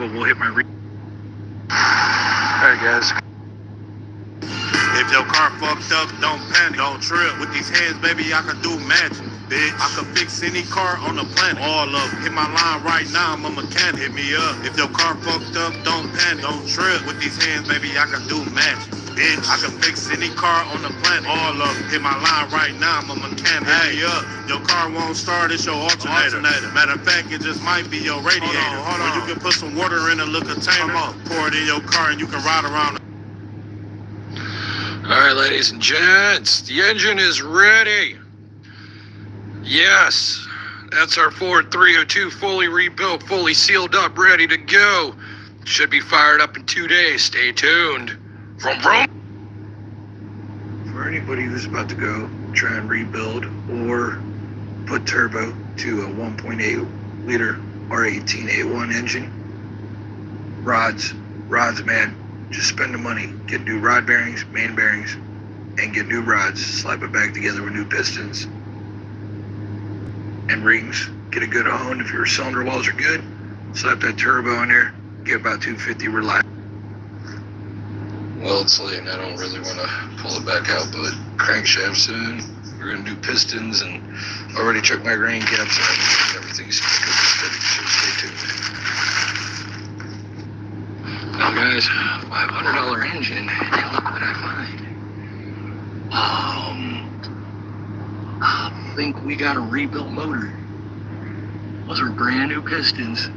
but we'll hit my Alright guys. If your car fucked up, don't panic, don't trip. With these hands, baby, I can do magic, bitch. I can fix any car on the planet, all of them. Hit my line right now, I'm a mechanic, hit me up. If your car fucked up, don't panic, don't trip. With these hands, baby, I can do magic, bitch. I can fix any car on the planet, all of them. Hit my line right now, I'm a mechanic, hit me up. Your car won't start, it's your alternator. Matter of fact, it just might be your radiator. Hold on. Or you can put some water in a little container, pour it in your car, and you can ride around. Alright, ladies and gents, the engine is ready. Yes, that's our Ford 302, fully rebuilt, fully sealed up, ready to go. Should be fired up in 2 days. Stay tuned. Vroom, vroom. For anybody who's about to go try and rebuild or put turbo to a 1.8 liter R18A1 engine, rods, man. Just spend the money, get new rod bearings, main bearings, and get new rods, slap it back together with new pistons and rings. Get a good hone if your cylinder walls are good. Slap that turbo in there, get about 250 reliable. Well, it's late and I don't really want to pull it back out, but crankshaft's in. We're going to do pistons and already checked my grain caps and everything's good and steady, so stay tuned. Now guys, $500 engine, and look what I find. I think we got a rebuilt motor. Those are brand new pistons.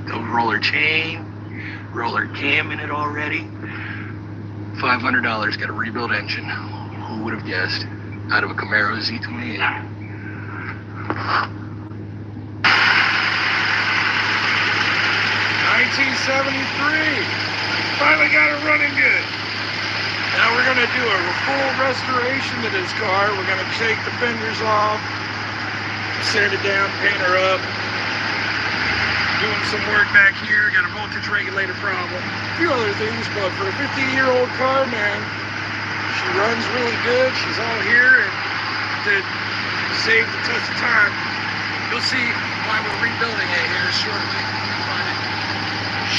Those roller chain, roller cam in it already. $500, got a rebuilt engine. Who would have guessed? Out of a Camaro Z28. Finally got it running good. Now we're going to do a full restoration to this car. We're going to take the fenders off, sand it down, paint her up. Doing some work back here. Got a voltage regulator problem. A few other things, but for a 15-year-old car, man, she runs really good. She's all here, and to save the test of time, you'll see why we're rebuilding it here shortly.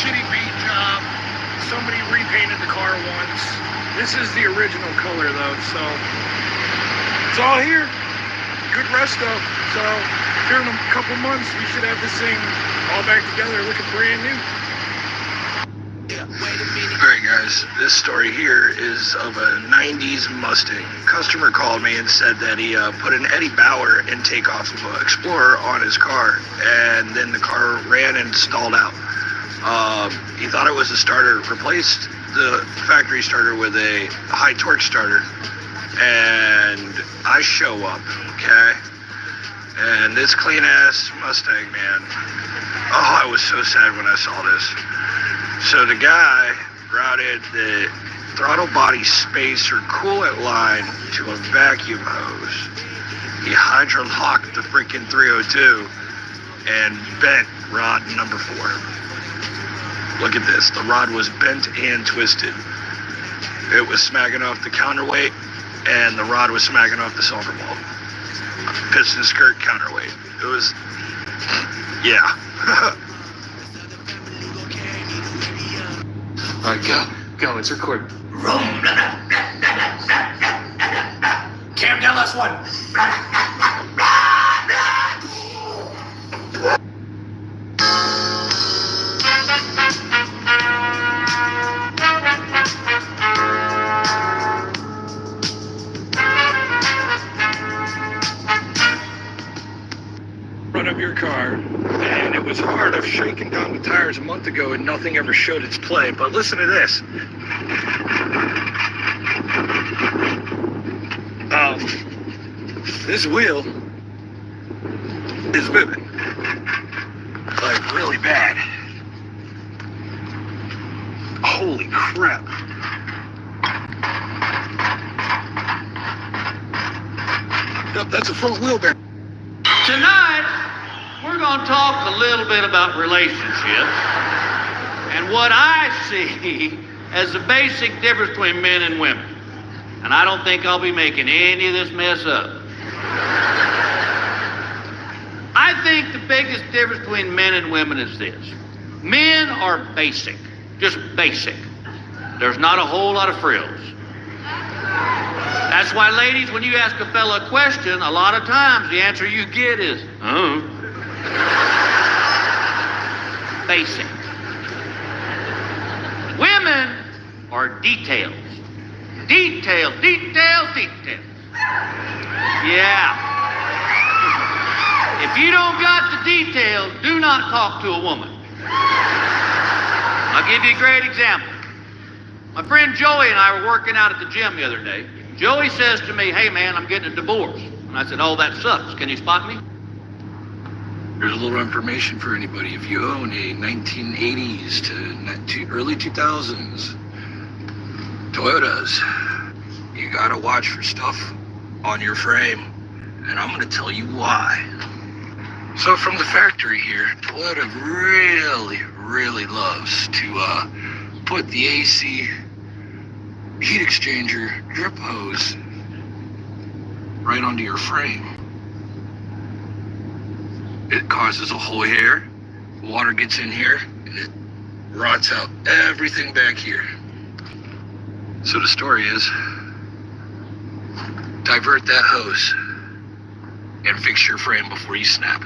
Shitty paint job. Somebody repainted the car once. This is the original color though, so it's all here. Good resto. So here in a couple months we should have this thing all back together looking brand new. Alright guys, this story here is of a 90s Mustang. Customer called me and said that he put an Eddie Bauer intake off of an Explorer on his car, and then the car ran and stalled out. He thought it was a starter, replaced the factory starter with a high torque starter, and I show up, okay? And this clean ass Mustang, man, oh, I was so sad when I saw this. So the guy routed the throttle body spacer coolant line to a vacuum hose. He hydro-locked the freaking 302 and bent rod number 4. Look at this, the rod was bent and twisted. It was smacking off the counterweight, and the rod was smacking off the cylinder wall. Piston skirt counterweight. It was, yeah. All right, go, it's recording. Cam down last one. Of your car, and it was hard. I've shaken down the tires a month ago and nothing ever showed its play, but listen to this. This wheel is moving like really bad. Holy crap. Yep, that's a front wheel bearing. Tonight, we're going to talk a little bit about relationships and what I see as the basic difference between men and women. And I don't think I'll be making any of this mess up. I think the biggest difference between men and women is this. Men are basic, just basic. There's not a whole lot of frills. That's why, ladies, when you ask a fella a question, a lot of times the answer you get is, basic. Women are details. Details, details, details. Yeah. If you don't got the details, do not talk to a woman. I'll give you a great example. My friend Joey and I were working out at the gym the other day. Joey says to me, "Hey man, I'm getting a divorce." And I said, "Oh, that sucks. Can you spot me?" There's a little information for anybody. If you own a 1980s to early 2000s Toyotas, you gotta watch for stuff on your frame. And I'm gonna tell you why. So from the factory here, Toyota really loves to put the AC heat exchanger drip hose right onto your frame. It causes a hole here, water gets in here, and it rots out everything back here. So the story is, divert that hose and fix your frame before you snap.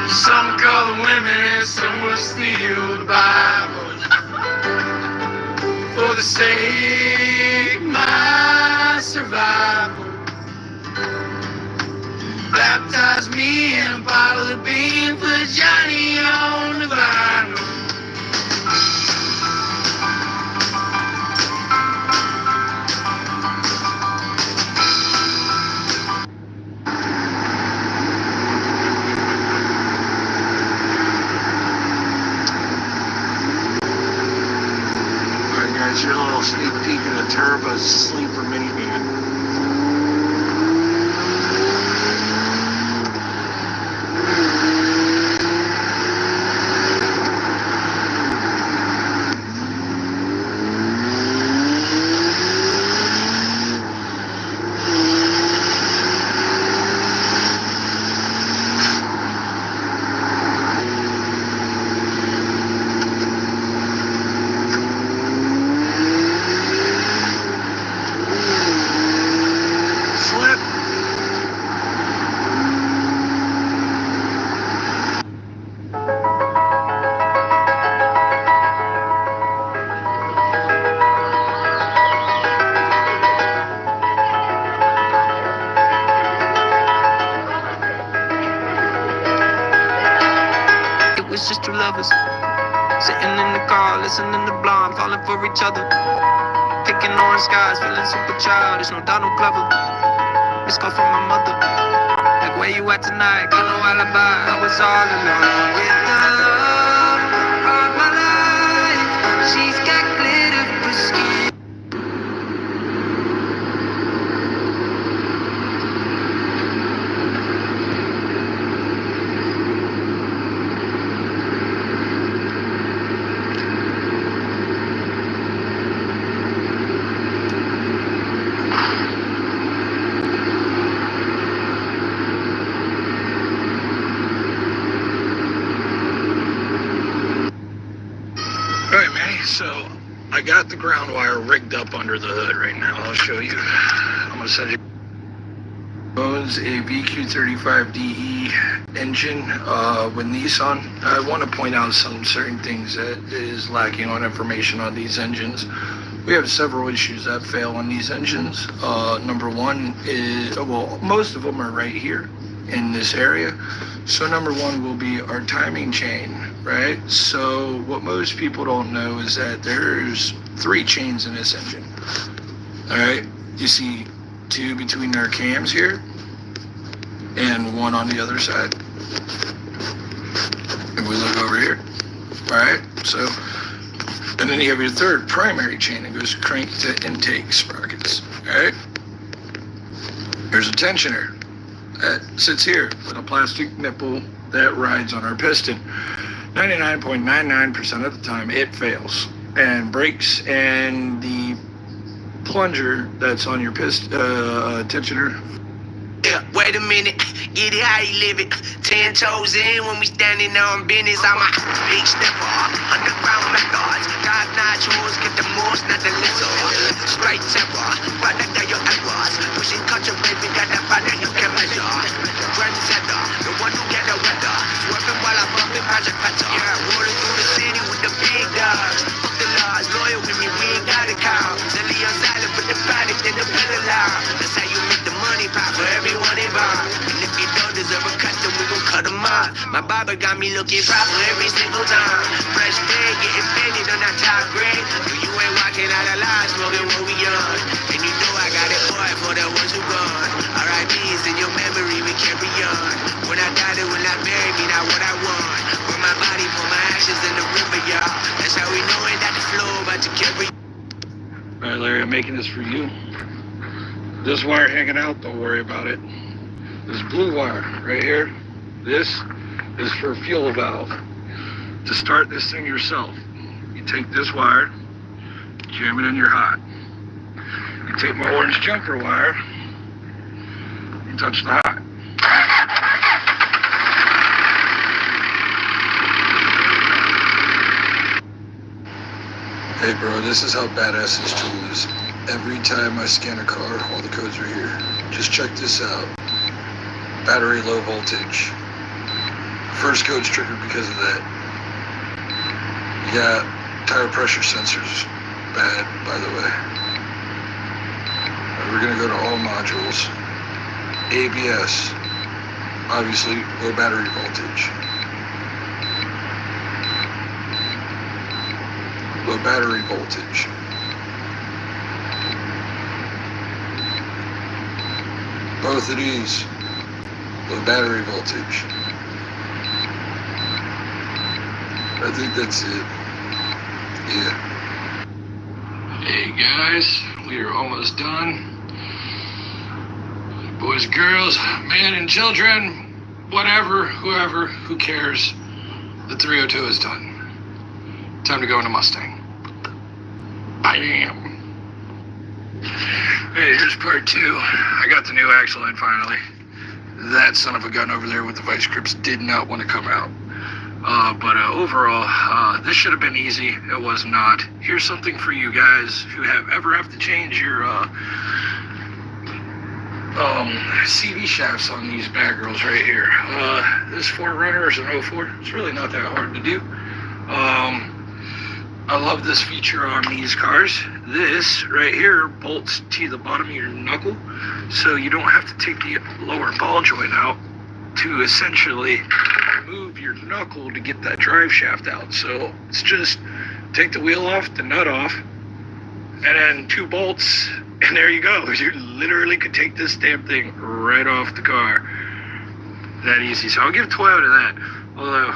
Some call them women and some will steal the Bible for the sake of my survival. Baptize me in a bottle of bean, put Johnny on the vinyl. Alright guys, here's a little sneak peek in the turbo sleeper minivan. It's just two lovers sitting in the car, listening to Blonde, falling for each other, picking orange skies, feeling super childish. No Donald Glover. This call from my mother. Like, where you at tonight? Got no alibi. I was all alone with the love of my life. She's got glitter for skin. So I got the ground wire rigged up under the hood right now. I'll show you. I'm gonna send you. Owns a VQ35DE engine with Nissan. I want to point out some certain things that is lacking on information on these engines. We have several issues that fail on these engines. Number one is, well, most of them are right here in this area. So number one will be our timing chain, right? So what most people don't know is that there's 3 chains in this engine. All right, you see 2 between our cams here and 1 on the other side. If we look over here, all right, so, and then you have your 3rd primary chain that goes crank to intake sprockets, all right? There's a tensioner that sits here with a plastic nipple that rides on our piston. 99.99% of the time it fails and breaks, and the plunger that's on your piston tensioner. Yeah, wait a minute. get it how you live it. 10 toes in when we standing on business. I'm a big stepper, underground methods. Top notch hoes, get the most, not the lizard. Straight temper, product of your errors. Pushing culture, baby, got that product you can measure. Trendsetter, the one who get the weather. Swerving while I bump it, Patriot. Yeah, rolling through the city with the big dogs. Fuck the laws, loyal with me, we ain't got a cow. Silly on silent, put the product in the pedal loud. That's how you make the money pop for everyone involved. And if you don't deserve a cut, then we gon' cut them off. My barber got me looking proper every single time. Fresh day, getting faded on that top grade. No, you ain't walking out of line, smoking what we on. And you know I got it, boy, for the ones who gone. R.I.P.'s in your memory, we carry on. When I die, they will not bury me, not what I want. Put my body, put my ashes in the river, y'all. That's how we know it, that the flow about to carry. All right, Larry, I'm making this for you. This wire hanging out, don't worry about it. This blue wire right here, this is for a fuel valve. To start this thing yourself, you take this wire, jam it in your hot. You take my orange jumper wire, you touch the hot. Hey bro, this is how badass this tool is. Every time I scan a car, all the codes are here. Just check this out. Battery low voltage. First code's triggered because of that. You got tire pressure sensors. Bad, by the way. We're gonna go to all modules. ABS. Obviously, low battery voltage. Low battery voltage. Both of these, low battery voltage. I think that's it. Yeah. Hey guys, we are almost done. Boys, girls, men and children, whatever, whoever, who cares. The 302 is done. Time to go in a Mustang. Bam. Hey, here's part 2. I got the new axle in finally. That son of a gun over there with the vice grips did not want to come out. But overall, this should have been easy. It was not. Here's something for you guys who have to change your CV shafts on these bad girls right here. This 4Runner is an 04. It's really not that hard to do. I love this feature on these cars. This right here bolts to the bottom of your knuckle, so you don't have to take the lower ball joint out to essentially move your knuckle to get that drive shaft out. So it's just take the wheel off, the nut off, and then 2 bolts, and there you go. You literally could take this damn thing right off the car. That easy. So I'll give 12 out of that. Although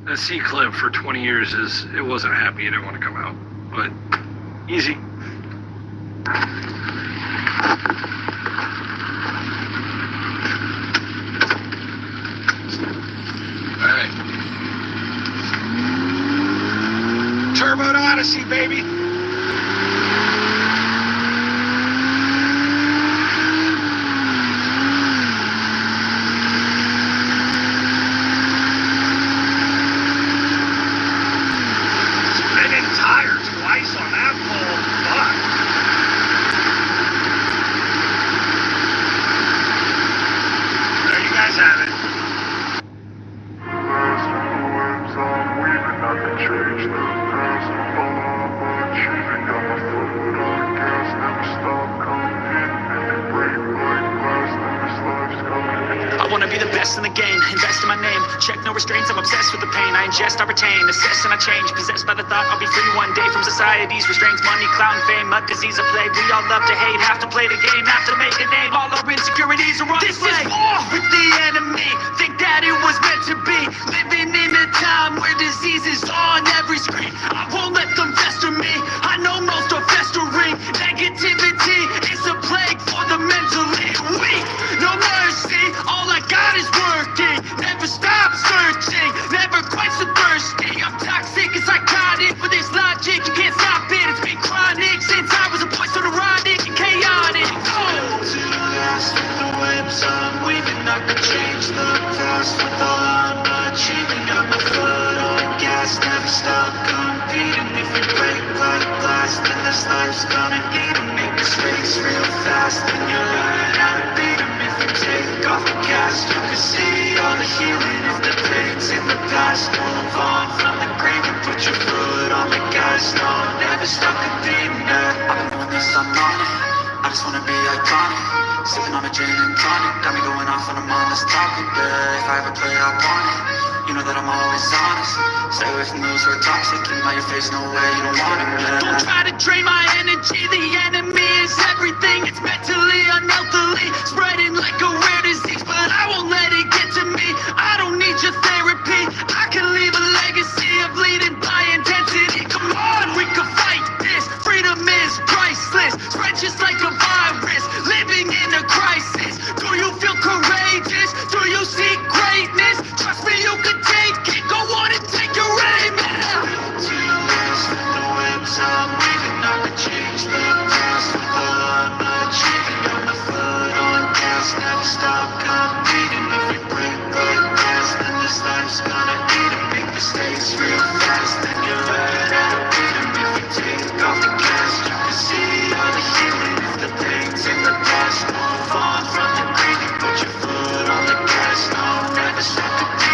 that C-clip for 20 years it wasn't happy. It didn't want to come out. But easy. Alright. Turbo Odyssey, baby. In the game, invest in my name, check no restraints, I'm obsessed with the pain, I ingest, I retain, assess and I change, possessed by the thought I'll be free one day from society's restraints, money, clout, and fame, a disease, a plague, we all love to hate, have to play the game, have to make a name, all our insecurities are on display. This is war with the enemy, think that it was meant to be, living in a time where disease is on every screen, I won't let them fester me, I know most are festering, negativity is a plague for the mentally weak, no mercy, all I got is working, never stop searching, never quench the thirsty. I'm toxic and psychotic for this logic, you can't stop it, it's been chronic since I was a boy, so neurotic and chaotic. Oh. To the last of the webs I'm weaving. beat 'em. If we break like glass, then this life's gonna eat 'em. Make mistakes real fast, then you learn how to beat 'em. If you take off the gas, you can see all the healing. If the pain's in the past, move on from the grave and put your foot on the gas. No, never stop competing. I've been doing this, I'm on it. I just wanna be iconic. Sipping on a gin and tonic, got me going off when I'm on this topic. Yeah, if I ever play, I want it. You know that I'm always honest. Stay away from those who are toxic. Keep my face, no way, you don't want it, man. Don't try to drain my energy. The enemy is everything. It's mentally, unhealthily, spreading like a rare disease. But I won't let it get to me. I don't need your therapy. I can leave a legacy of leading by intensity. Come on, we can fight this. Freedom is priceless. Spread just like a virus. Living in a crisis. Do you feel courageous? Do you seek greatness? Trust me, you can take it. Go on and take your aim. The webs I'm weaving, I could change the past with all I'm achieving. Got my foot on gas, never stop competing. If we break like glass, then this life's gonna eat 'em. Make mistakes real fast, then you learn how to beat 'em. If we take off the gas, you can see all the healing. If the pain's in the past, move on from the grave and put your foot on the gas. No, never stop competing.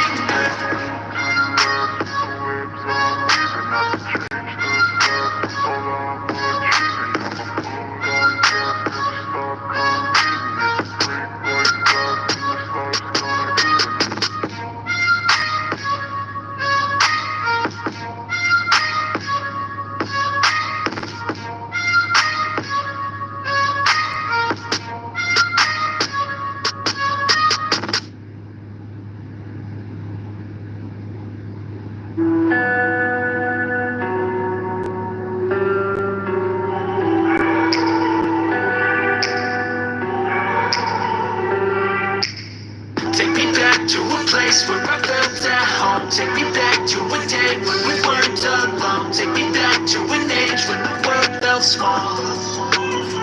Take me back to a place where I felt at home. Take me back to a day when we weren't alone. Take me back to an age when the world felt small.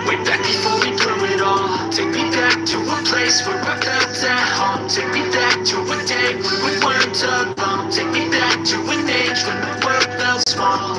Way back before we blew it all. Take me back to a place where I felt at home. Take me back to a day when we weren't alone. Take me back to an age when the world felt small.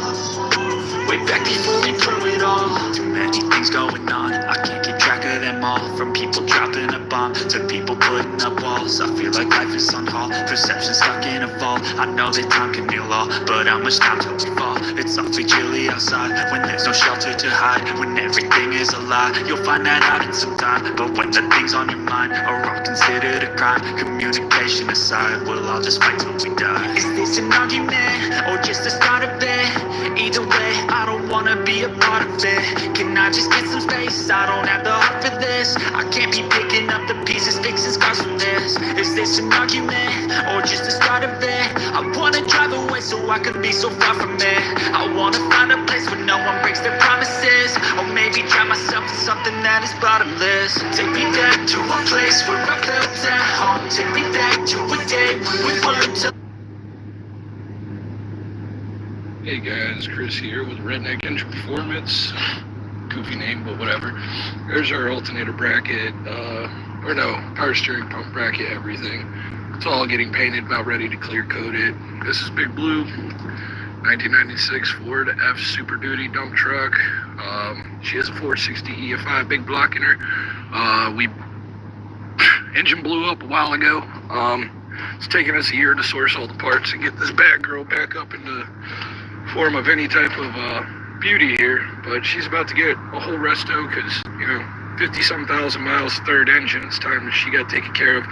Way back before we blew it all. Too many things going on, I can't keep track of them all. From people dropping a bomb to people putting up walls. I feel like life is on hold, perception stuck in a vault. I know that time can heal all, but how much time till we fall? It's awfully chilly outside, when there's no shelter to hide. When everything is a lie, you'll find that out in some time. But when the things on your mind are all considered a crime, communication aside, we'll all just fight till we die. Is this an argument, or just the start of it? Either way, I don't wanna be a part of it. Can I just get some space? I don't have the heart for this. I can't be picking up the pieces, fixing scars from this. Is this an argument, or just the start of it? I wanna drive away so I can be so far from it. I wanna find a place where no one breaks their promises. Or maybe drown myself in something that is bottomless. Take me back to a place where I felt at home. Take me back to a day when we weren't alone. Hey guys, Chris here with Redneck Engine Performance. Goofy name, but whatever. There's our alternator bracket, or no, power steering pump bracket, everything. It's all getting painted, about ready to clear coat it. This is Big Blue, 1996 Ford F Super Duty dump truck. She has a 460 EFI big block in her. Engine blew up a while ago. It's taken us a year to source all the parts and get this bad girl back up into form of any type of beauty here, but she's about to get a whole resto because, you know, 50-some thousand miles, third engine. It's time that she got taken care of.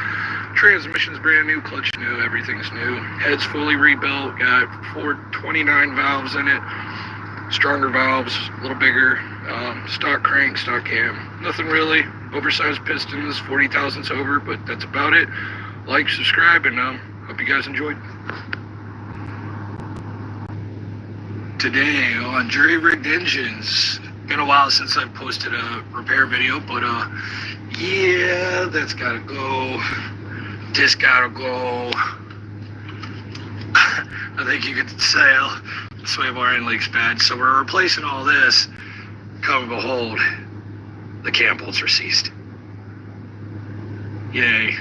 Transmission's brand new, clutch new, everything's new. Head's fully rebuilt, got 429 valves in it, stronger valves, a little bigger, stock crank, stock cam. Nothing really, oversized pistons, 40 thousandths over, but that's about it. Like, subscribe, and hope you guys enjoyed. Today on Jury Rigged Engines, been a while since I've posted a repair video, but yeah, that's gotta go. This gotta go. I think you could say the sway bar end leak's bad, so we're replacing all this. Come and behold, the cam bolts are seized. Yay.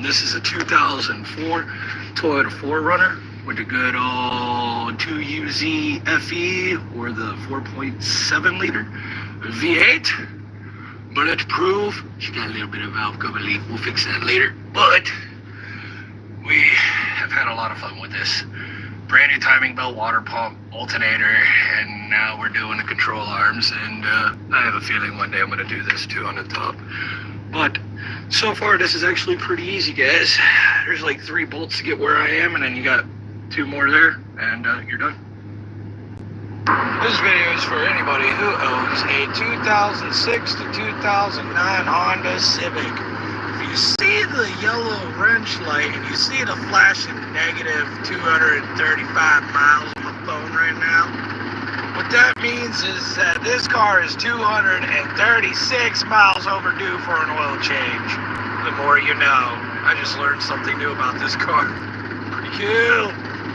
This is a 2004 Toyota 4Runner with a good old 2UZ FE or the 4.7 liter V8. Bulletproof. She got a little bit of valve cover leak. We'll fix that later. But we have had a lot of fun with this. Brand new timing belt, water pump, alternator, and now we're doing the control arms. And I have a feeling one day I'm going to do this too on the top. But so far, this is actually pretty easy, guys. There's like 3 bolts to get where I am, and then you got 2 more there, and you're done. This video is for anybody who owns a 2006 to 2009 Honda Civic. If you see the yellow wrench light and you see the flashing negative 235 miles on the phone right now, what that means is that this car is 236 miles overdue for an oil change. The more you know. I just learned something new about this car. Pretty cool.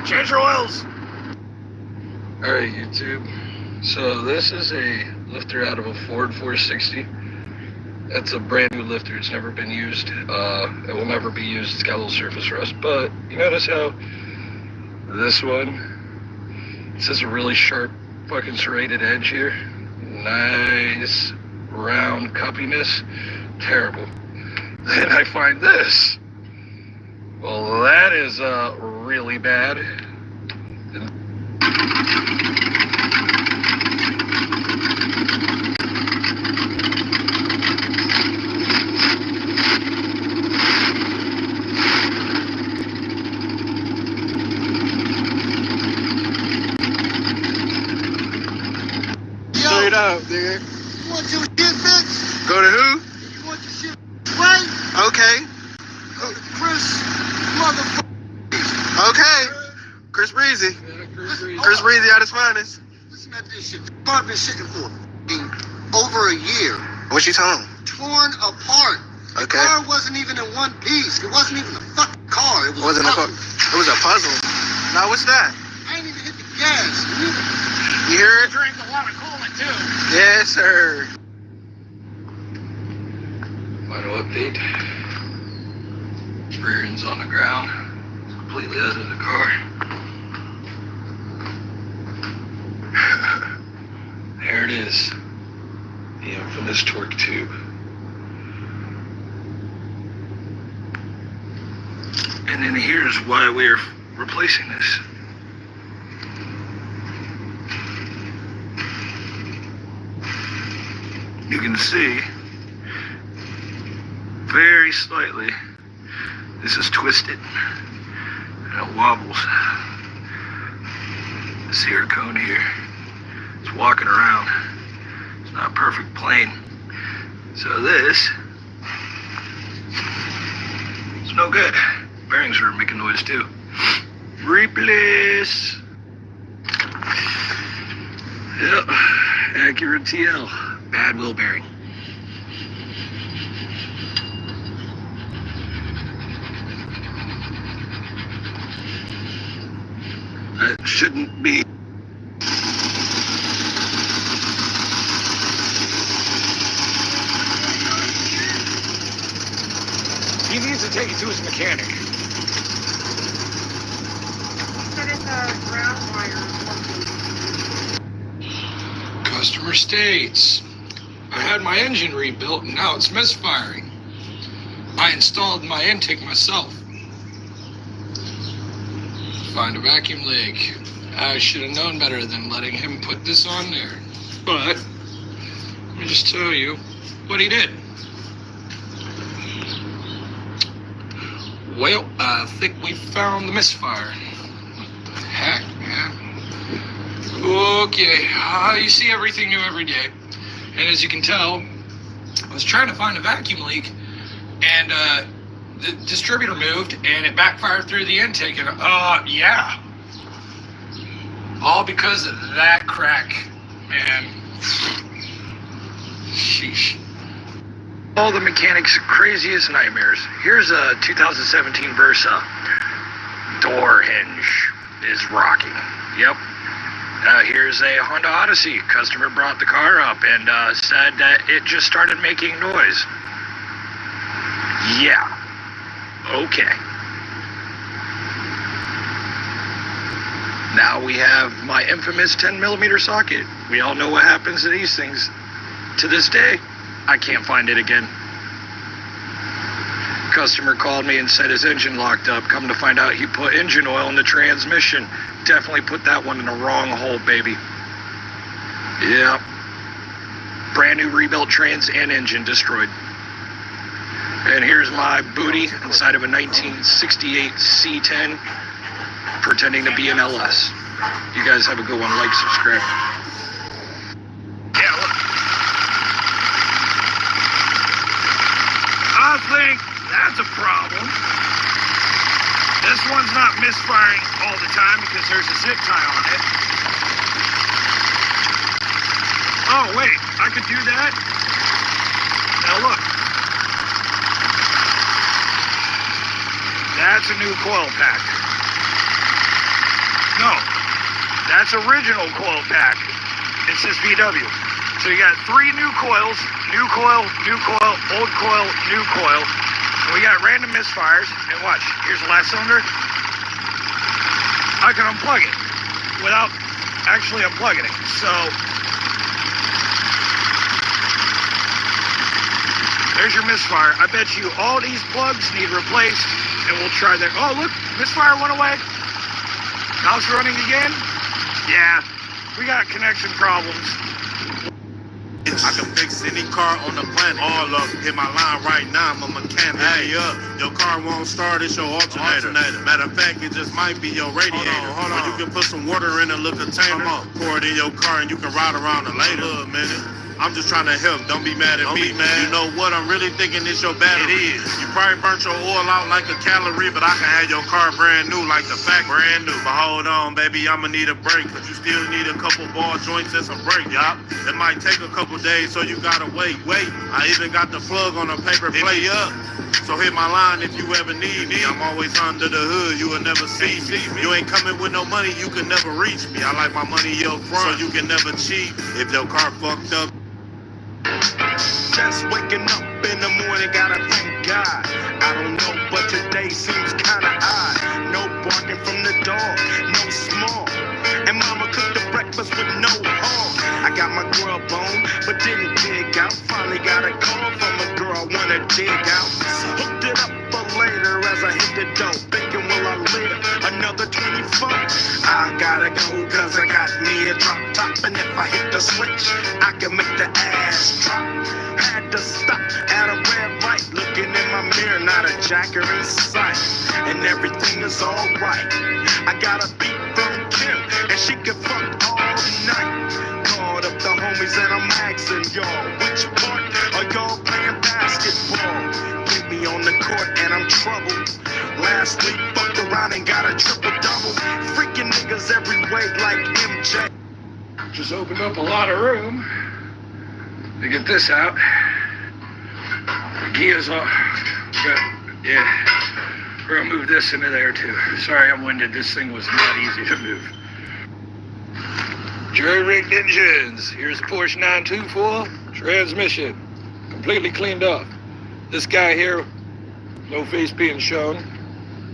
Change your oils. Alright, YouTube. So this is a lifter out of a Ford 460. It's a brand new lifter. It's never been used. It will never be used. It's got a little surface rust. But you notice how this one, it says a really sharp fucking serrated edge here. Nice round cuppiness. Terrible. Then I find this. Well, that is really bad. Straight up, dude. You want your shit fixed? Go to who? You want your shit right? Okay. Go to Chris motherfucker. Okay. Chris Breezy. Chris Breezy at his finest. Listen at this shit. The car been sitting for over a year. What you telling him? Torn apart. The Okay. car wasn't even in one piece. It wasn't even a fucking car. It was Wasn't a car. puzzle. It was a puzzle. Now what's that? I ain't even hit the gas. You hear it? Drink a lot of coolant too. Yes, sir. Final update. Rear end's on the ground. It's completely out of the car. There it is. The infamous torque tube. And then here's why we're replacing this. You can see very slightly this is twisted and it wobbles. This here cone here, it's walking around. It's not a perfect plane. So this is no good. Bearings are making noise too. Replace. Yep, Acura TL. Bad wheel bearing. That shouldn't be. He needs to take it to his mechanic. Customer states, I had my engine rebuilt and now it's misfiring. I installed my intake myself. Find a vacuum leak. I should have known better than letting him put this on there. But, let me just tell you what he did. Well, I think we found the misfire. Heck, man. Okay, you see everything new every day. And as you can tell, I was trying to find a vacuum leak, and the distributor moved, and it backfired through the intake, and yeah. All because of that crack, man. Sheesh. All the mechanics' craziest nightmares. Here's a 2017 Versa. Door hinge is rocking. Yep. Here's a Honda Odyssey. Customer brought the car up and said that it just started making noise. Yeah. Okay. Now we have my infamous 10mm socket. We all know what happens to these things. To this day, I can't find it again. Customer called me and said his engine locked up. Come to find out, he put engine oil in the transmission. Definitely put that one in the wrong hole, baby. Yep. Brand new rebuilt trans and engine destroyed. And here's my booty inside of a 1968 C10 pretending to be an LS. You guys have a good one. Like, subscribe. Yeah, look. I think that's a problem. This one's not misfiring all the time because there's a zip tie on it. Oh, wait, I could do that? Now look. That's a new coil pack. No, that's original coil pack. It says VW. So you got 3 new coils, new coil, old coil, new coil. And we got random misfires. And watch, here's the last cylinder. I can unplug it without actually unplugging it. So there's your misfire. I bet you all these plugs need replaced, and we'll try that. Oh, look, misfire went away. Now it's running again. Yeah, we got connection problems. I can fix any car on the planet. All of them. Hit my line right now, I'm a mechanic. Hey, up. Your car won't start, it's your alternator. Matter of fact, it just might be your radiator. Hold on. Or you can put some water in a little container, pour it in your car, and you can ride around it later. Hold up a minute. I'm just trying to help. Don't be mad at me. You know what? I'm really thinking it's your battery. It is. You probably burnt your oil out like a calorie, but I can have your car brand new, like the fact brand new. But hold on, baby, I'ma need a break, cause you still need a couple ball joints and some brake, y'all. It might take a couple days, so you gotta wait. I even got the plug on a paper plate. Up. So hit my line if you ever need me. I'm always under the hood, you will never see me. You ain't coming with no money, you can never reach me. I like my money up front, so you can never cheat. If your car fucked up, just waking up in the morning, gotta thank God. I don't know, but today seems kinda odd. No barking from the dog, no small. And mama cooked the breakfast with no hog. I got my grub on, but didn't dig out. Finally got a call from a girl I wanna dig out. Hooked it up for later as I hit the dope. Thinking, will I live another 24? I gotta go, cause I got me a drop top. And if I hit the switch, I can make the ass drop. Had to stop at a red light, looking in my mirror, not a jacker in sight. And everything is alright. I got a beat from Kim, and she can fuck all night. Called up the homies and I'm asking y'all, which part are y'all playing basketball? Get me on the court and I'm troubled. Last week fucked around and got a triple-double. Freaking niggas every way like MJ. Just opened up a lot of room to get this out. The gears off. Yeah, we're gonna move this into there too. Sorry I'm winded, this thing was not easy to move. Jury-rigged engines. Here's Porsche 924 transmission, completely cleaned up. This guy here, no face being shown,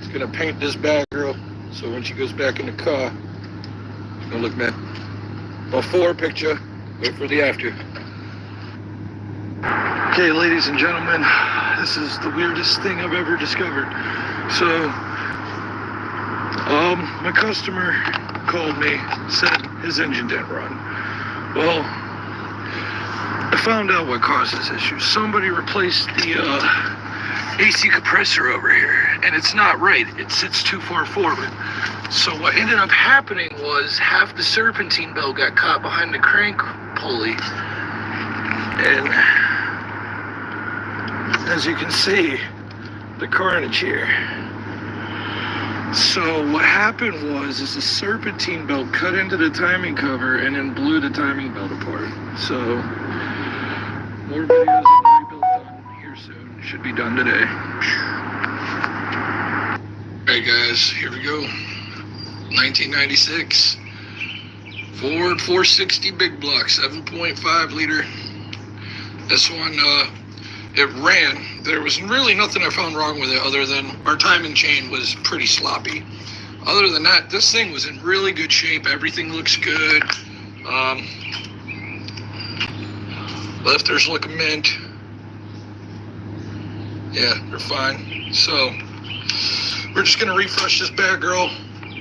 is gonna paint this bad girl, so when she goes back in the car, it's gonna look bad. Before picture, wait for the after. Okay, ladies and gentlemen, this is the weirdest thing I've ever discovered. So, my customer called me, said his engine didn't run. Well, I found out what caused this issue. Somebody replaced the AC compressor over here, and it's not right. It sits too far forward. So what ended up happening was half the serpentine belt got caught behind the crank pulley. And as you can see, the carnage here. So what happened was is the serpentine belt cut into the timing cover and then blew the timing belt apart. So more videos of the rebuild done here soon. Should be done today. Alright guys, here we go. 1996 Ford 460 big block, 7.5 liter. This one, it ran. There was really nothing I found wrong with it other than our timing chain was pretty sloppy. Other than that, this thing was in really good shape. Everything looks good. Lifters look mint. Yeah, they're fine. So we're just gonna refresh this bad girl.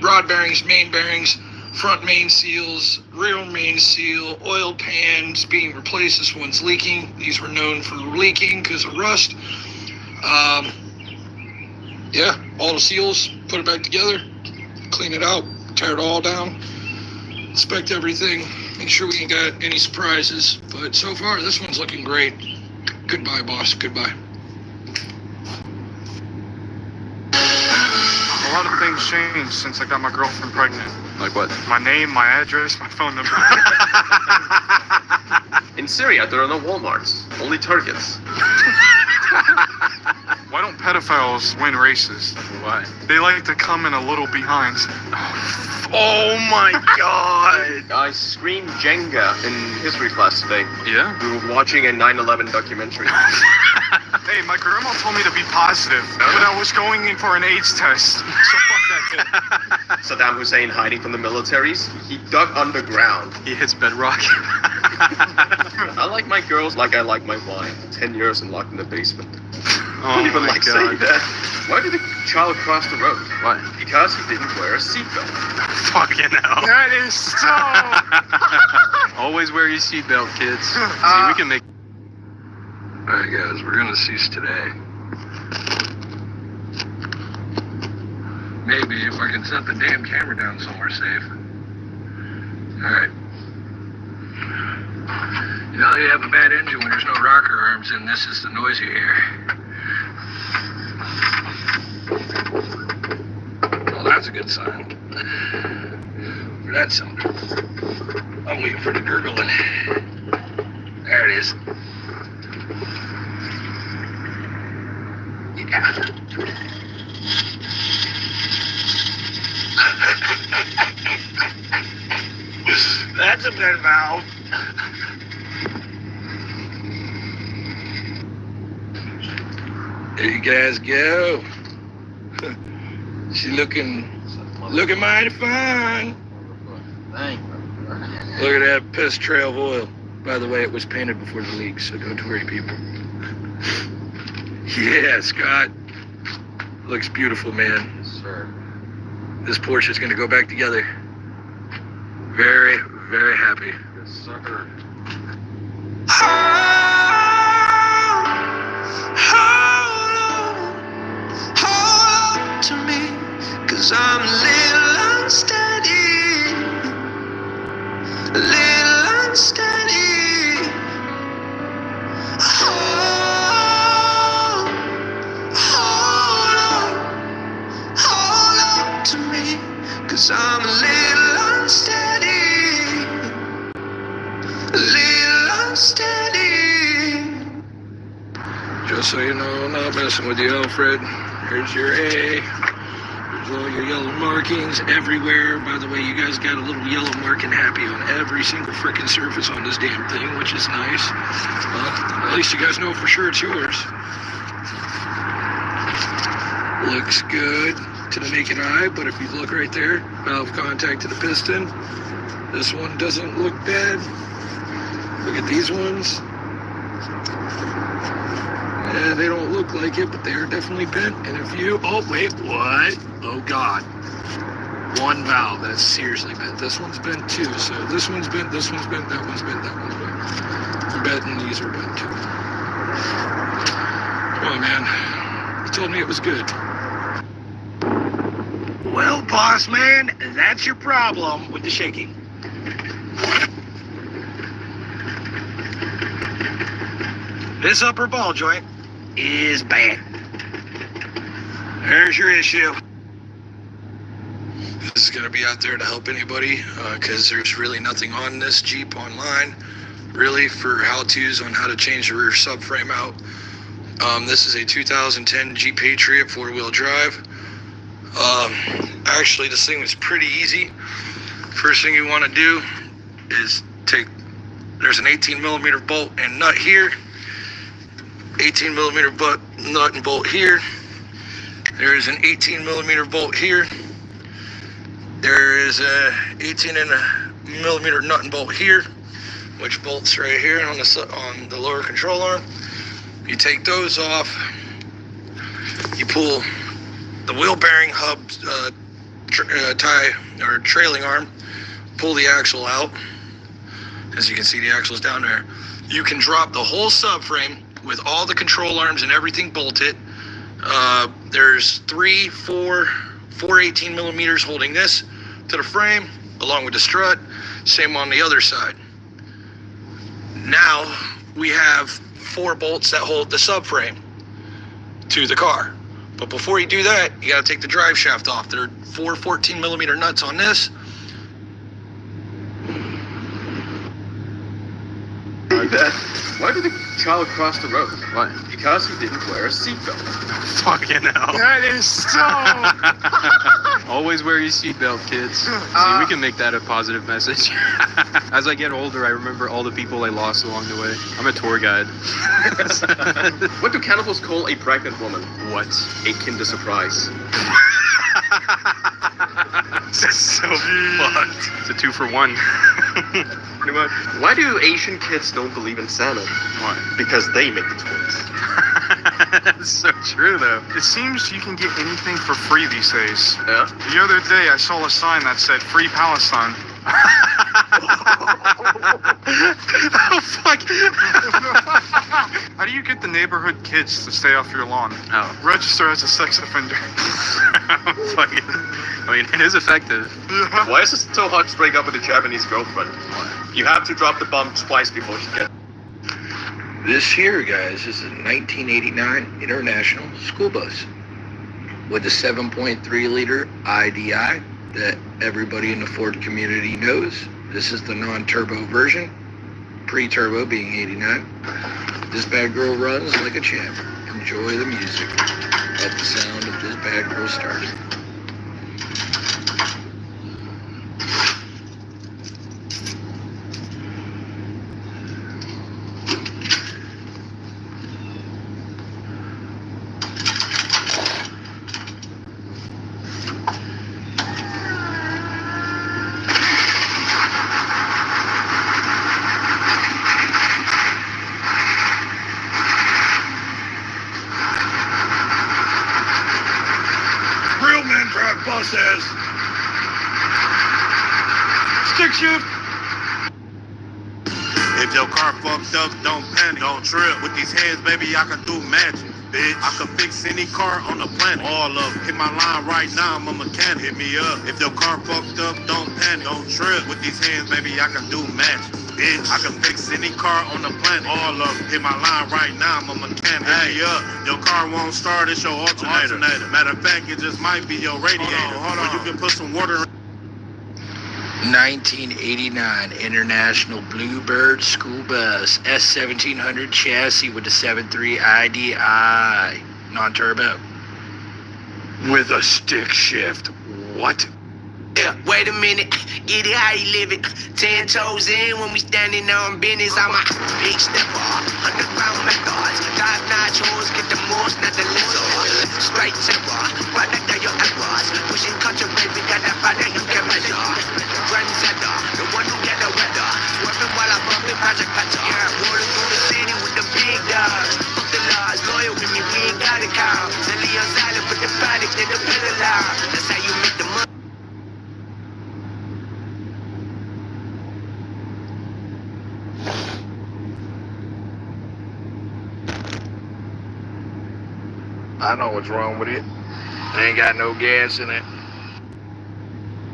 Rod bearings, main bearings, front main seals, rear main seal, oil pans being replaced. This one's leaking. These were known for leaking because of rust. Yeah, all the seals, put it back together, clean it out, tear it all down, inspect everything, make sure we ain't got any surprises. But so far, this one's looking great. Goodbye, boss. Goodbye. A lot of things changed since I got my girlfriend pregnant. Like what? My name, my address, my phone number. In Syria, there are no Walmarts, only Targets. Why don't pedophiles win races? Why? They like to come in a little behind. Oh my god! I screened Jenga in history class today. Yeah? We were watching a 9/11 documentary. Hey, my grandma told me to be positive, but I was going in for an AIDS test. So fuck that kid. Saddam Hussein hiding from the militaries, he dug underground. He hits bedrock. I like my girls like I like my wine. 10 years and locked in the basement. Oh Don't even my like God. saying that. Why did the child cross the road? Why? Because he didn't wear a seatbelt. Fucking hell. That is so... Always wear your seatbelt, kids. See, we can make... Alright guys, we're gonna cease today. Maybe if I can set the damn camera down somewhere safe. Alright. You know you have a bad engine when there's no rocker arms, and this is the noise you hear. Well, that's a good sign. For that cylinder. I'm waiting for the gurgling. There it is. Yeah. That's a vent valve. There you guys go. She looking mighty fine. Look at that piss trail of oil. By the way, it was painted before the leak, so don't worry, people. Yeah, Scott. Looks beautiful, man. Yes, sir. This Porsche is going to go back together. Very, very happy. Yes, sir. Hold on to me, 'cause I'm a little unsteady, a little unsteady. Hold on to me, 'cause I'm a little unsteady, a little unsteady. Just so you know, I'm not messing with you, Alfred. Here's your A. There's all your yellow markings everywhere. By the way, you guys got a little yellow marking happy on every single frickin' surface on this damn thing, which is nice. Well, at least you guys know for sure it's yours. Looks good to the naked eye, but if you look right there, valve contact to the piston. This one doesn't look bad. Look at these ones. Yeah, they don't look like it, but they are definitely bent. And if you, oh wait, what? Oh God. One valve, that's seriously bent. This one's bent too. So this one's bent, that one's bent, that one's bent. I'm betting these are bent too. Come on, man. You told me it was good. Well, boss man, that's your problem with the shaking. This upper ball joint is bad. There's your issue. This is going to be out there to help anybody because there's really nothing on this Jeep online really for how-tos on how to change the rear subframe out. This is a 2010 Jeep Patriot 4-wheel drive. Actually, this thing was pretty easy. First thing you want to do is there's an 18mm bolt and nut here. 18mm nut and bolt here. There is an 18mm bolt here. There is a 18mm nut and bolt here, which bolts right here on the lower control arm. You take those off. You pull the wheel bearing hub tie or trailing arm. Pull the axle out. As you can see, the axle's down there. You can drop the whole subframe with all the control arms and everything bolted. There's 4 18mm holding this to the frame, along with the strut. Same on the other side. Now we have 4 bolts that hold the subframe to the car. But before you do that, you got to take the drive shaft off. There are 4 14mm nuts on this. Why did the child cross the road? Why? Because he didn't wear a seatbelt. Fucking hell. That is so. Always wear your seatbelt, kids. See, we can make that a positive message. As I get older, I remember all the people I lost along the way. I'm a tour guide. What do cannibals call a pregnant woman? What? A Kinder Surprise. That's so fucked. It's a 2-for-1. Pretty much. Why do Asian kids don't believe in Santa? Why? Because they make the toys. That's so true, though. It seems you can get anything for free these days. Yeah? The other day I saw a sign that said Free Palestine. Oh, fuck. How do you get the neighborhood kids to stay off your lawn? Oh. Register as a sex offender. Fucking, I mean, it is effective. Why is it so hard to break up with a Japanese girlfriend? You have to drop the bomb twice before she gets. This here, guys, is a 1989 International school bus with a 7.3-liter IDI that everybody in the Ford community knows. This is the non-turbo version, pre-turbo being 89. This bad girl runs like a champ. Enjoy the music. Let the sound of this bad girl start. Real men drive buses. Stick shift. If your car fucked up, don't panic, don't trip. With these hands, baby, I can do magic, bitch. I can fix any car on the planet, all of it. Hit my line right now, I'm a mechanic, hit me up. If your car fucked up, don't panic, don't trip. With these hands, baby, I can do magic, bitch. I can fix any car on the planet, all of it. Hit my line right now, I'm a mechanic, hit me up. Your car won't start, it's your alternator. Matter of fact, it just might be your radiator. Hold on. Or you can put some water in. 1989 International Bluebird School Bus S1700 chassis with a 7.3 IDI non-turbo with a stick shift. What? Yeah, wait a minute, get it how you live it. 10 toes in when we standing on business. I'm a big stepper, underground methods. Top-notch hoes, get the most, not the lizard. Straight temper, product of your errors. Pushing country, baby, got that fire you can measure. Trendsetter, the one who get the weather. Swerving while I'm bumping Project Petter. Yeah, rolling through the city with the big dogs. Fuck the laws, loyal with me, we ain't got a cow. Silly on silent, put the product in the pedal out. That's how you make the money. I know what's wrong with it. It ain't got no gas in it.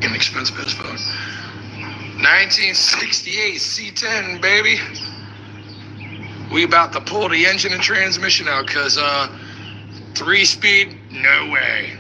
Inexpensive as fuck. 1968 C10, baby. We about to pull the engine and transmission out, cause 3-speed, no way.